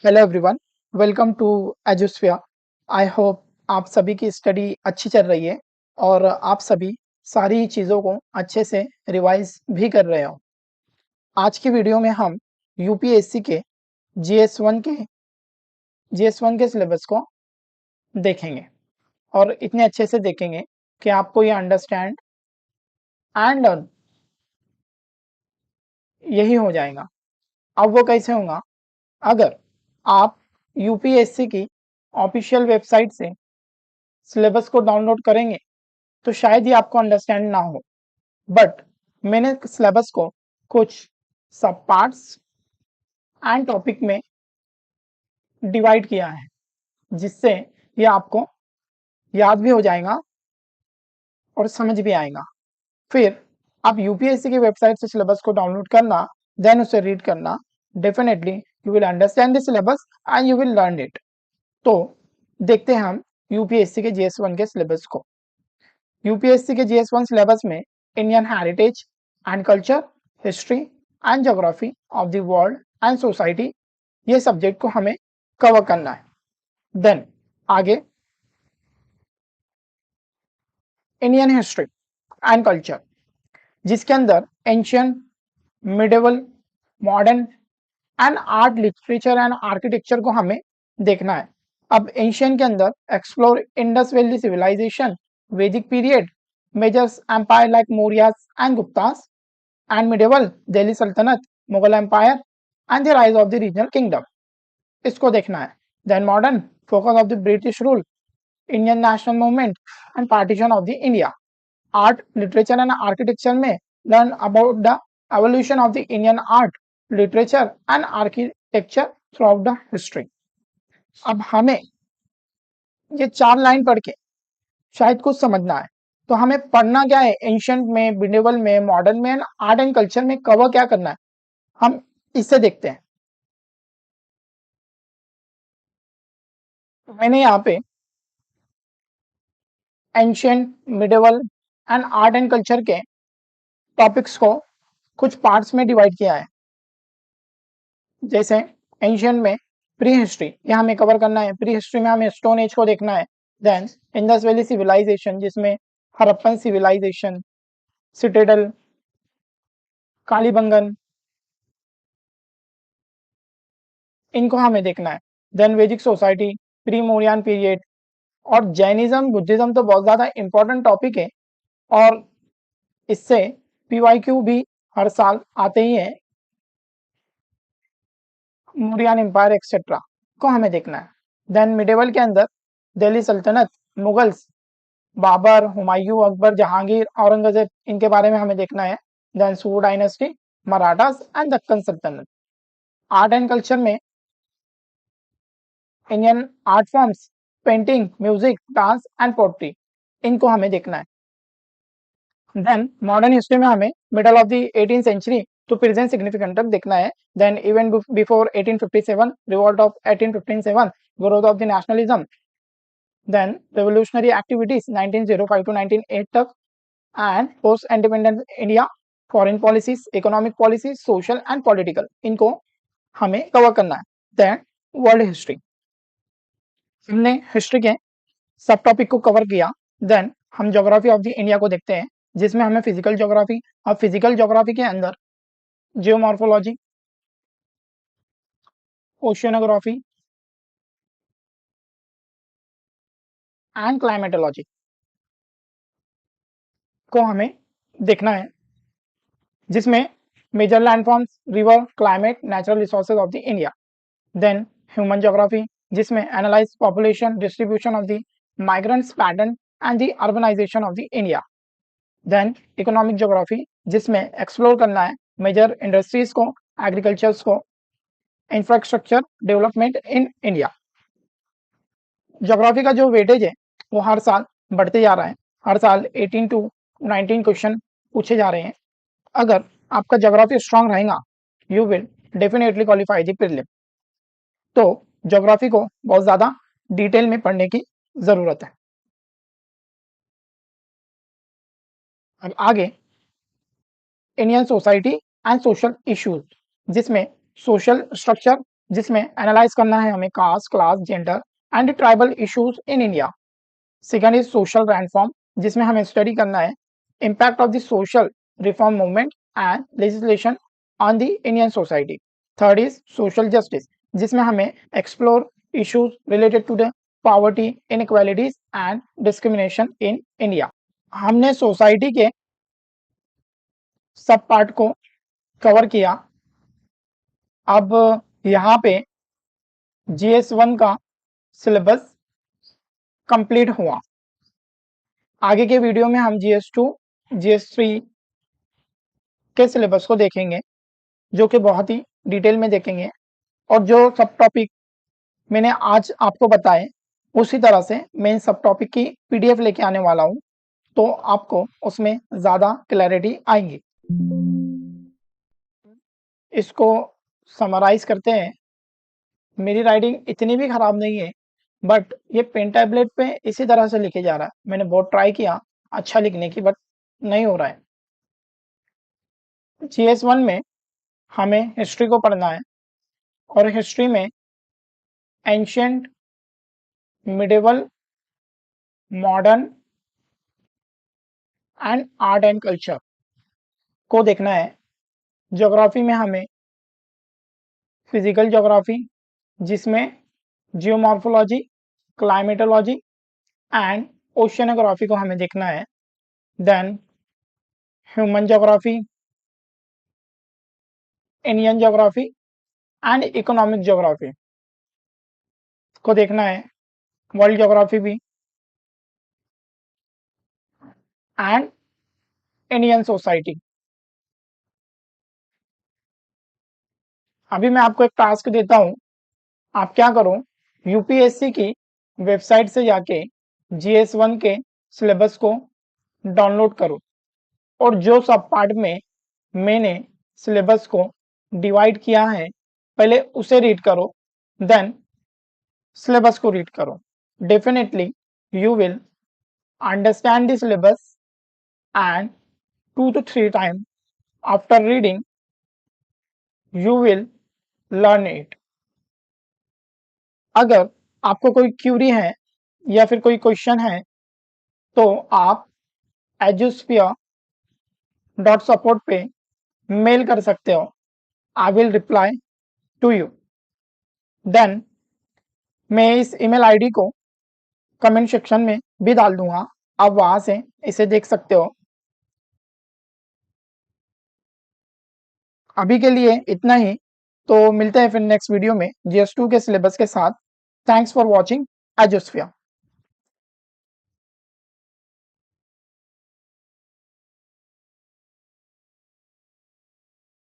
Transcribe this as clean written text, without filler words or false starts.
Hello everyone, welcome to Edusphere. I hope आप सभी की स्टडी अच्छी चल रही है और आप सभी सारी चीज़ों को अच्छे से रिवाइज भी कर रहे हो। आज की वीडियो में हम यूपीएससी के जीएस वन के सिलेबस को देखेंगे और इतने अच्छे से देखेंगे कि आपको ये अंडरस्टैंड एंड लर्न यही हो जाएगा। अब वो कैसे होगा? अगर आप यूपीएससी की ऑफिशियल वेबसाइट से सिलेबस को डाउनलोड करेंगे तो शायद ही आपको अंडरस्टैंड ना हो, बट मैंने सिलेबस को कुछ सब पार्ट्स एंड टॉपिक में डिवाइड किया है, जिससे ये आपको याद भी हो जाएगा और समझ भी आएगा। फिर आप यूपीएससी की वेबसाइट से सिलेबस को डाउनलोड करना, देन उसे रीड करना, definitely you will understand the syllabus and you will learn it. तो देखते हैं हम यूपीएससी के जीएस1 के सिलेबस को। यूपीएससी के जीएस1 सिलेबस में Indian heritage and culture, history and geography of the world and society, ये सब्जेक्ट को हमें कवर करना है। देन आगे इंडियन हिस्ट्री एंड कल्चर, जिसके अंदर ancient, medieval, modern and art, literature and architecture को हमें देखना है। अब एंशियंट के अंदर explore Indus Valley civilisation, Vedic period, majors empire like Mauryas and Guptas, and medieval Delhi सल्तनत, Mughal empire and the rise of the regional kingdom, इसको देखना है। Then modern, focus of the British rule, Indian national movement and partition of the India. Art, literature and architecture में learn about the evolution of the Indian art, literature and architecture through out the history. अब हमें ये 4 line पढ़ के शायद कुछ समझना है, तो हमें पढ़ना क्या है? एंशियंट में, मिडिवल में, मॉडर्न में एंड आर्ट एंड कल्चर में कवर क्या करना है, हम इससे देखते हैं। मैंने यहाँ पे ancient, medieval and art and culture के टॉपिक्स को कुछ पार्ट्स में डिवाइड किया है। जैसे एंशियंट में प्री हिस्ट्री, ये हमें कवर करना है। प्री हिस्ट्री में हमें स्टोन एज को देखना है। देन इंडस वैली सिविलाइजेशन, जिसमें हड़प्पन सिविलाइजेशन, सिटेडल, कालीबंगन, इनको हमें देखना है। देन वैदिक सोसाइटी, प्री मौर्यन पीरियड, और जैनिज्म, बुद्धिज्म तो बहुत ज्यादा इंपॉर्टेंट टॉपिक है और इससे पीवाईक्यू भी हर साल आते ही हैं। मौर्यन एम्पायर एक्सेट्रा को हमें देखना है। देन मिडिवल के अंदर दिल्ली सल्तनत, मुगल्स, बाबर, हुमायूं, अकबर, जहांगीर, औरंगजेब, इनके बारे में हमें देखना है। देन सूर डायनेस्टी, मराठास एंड दक्कन सल्तनत। आर्ट एंड कल्चर में Indian art forms, painting, music, dance and poetry, इनको हमें देखना है। देन मॉडर्न हिस्ट्री में हमें middle of the 18th century to present significant तक देखना है। Then event before 1857, revolt of 1857, growth of the nationalism, then revolutionary activities 1905 to 1908 तक, and post independence India, foreign policies, economic policies, social and political, इनको हमें cover करना है। Then world history, हमने history के सब टॉपिक को कवर किया। देन हम ज्योग्राफी ऑफ द इंडिया को देखते हैं, जिसमें हमें फिजिकल ज्योग्राफी, और फिजिकल ज्योग्राफी के अंदर जियोमॉर्फोलॉजी, ओशियनोग्राफी एंड क्लाइमेटोलॉजी को हमें देखना है, जिसमें major landforms, river, climate, natural resources of the India. Then human geography, जिसमें analyse population distribution of the migrants pattern and the urbanisation of the India. Then economic geography, जिसमें explore करना है major industries को, agricultures को, infrastructure development in India. Geography का जो weightage है वो हर साल बढ़ते जा रहा है। हर साल 18 टू 19 क्वेश्चन पूछे जा रहे हैं। अगर आपका ज्योग्राफी स्ट्रांग रहेगा, you will definitely qualify the prelim. तो ज्योग्राफी को बहुत ज्यादा डिटेल में पढ़ने की जरूरत है। अब आगे Indian society and social issues, जिसमें सोशल स्ट्रक्चर, जिसमें एनालाइज करना है हमें caste, class, gender and tribal issues in India. Second is social reform, जिसमें हमें स्टडी करना है impact of the social reform movement and legislation on the Indian society. Third is social justice, जिसमें हमें explore issues related to the poverty, inequalities and discrimination in India. हमने society के सब part को कवर किया। अब यहाँ पे GS1 का सिलेबस कंप्लीट हुआ। आगे के वीडियो में हम GS2, GS3 के सिलेबस को देखेंगे, जो कि बहुत ही डिटेल में देखेंगे, और जो सब टॉपिक मैंने आज आपको बताए उसी तरह से मैं इन सब टॉपिक की PDF लेके आने वाला हूँ, तो आपको उसमें ज़्यादा क्लैरिटी आएंगी। इसको समराइज करते हैं। मेरी राइटिंग इतनी भी खराब नहीं है, बट ये पेन टैबलेट पे इसी तरह से लिखे जा रहा है। मैंने बहुत ट्राई किया अच्छा लिखने की, बट नहीं हो रहा है। GS1 में हमें हिस्ट्री को पढ़ना है, और हिस्ट्री में ancient, medieval, modern and art and culture को देखना है। ज्योग्राफी में हमें फिजिकल ज्योग्राफी, जिसमें जियोमॉर्फोलॉजी, क्लाइमेटोलॉजी एंड ओशियनोग्राफी को हमें देखना है। Then human geography, Indian geography and economic geography को देखना है। वर्ल्ड ज्योग्राफी भी एंड इंडियन सोसाइटी। अभी मैं आपको एक टास्क देता हूं, आप क्या करो, UPSC की वेबसाइट से जाके GS1 के सिलेबस को डाउनलोड करो, और जो सब पार्ट में मैंने सिलेबस को डिवाइड किया है पहले उसे रीड करो, देन सिलेबस को रीड करो। Definitely you will understand the syllabus, and 2 to 3 times after reading you will learn it। अगर आपको कोई क्यूरी है या फिर कोई क्वेश्चन है, तो आप edusphere.support पे मेल कर सकते हो। I will reply to you. Then मैं इस ईमेल आईडी को कमेंट सेक्शन में भी डाल दूंगा, आप वहां से इसे देख सकते हो। अभी के लिए इतना ही, तो मिलते हैं फिर नेक्स्ट वीडियो में GS2 के सिलेबस के साथ। Thanks for watching एजुस्फियर।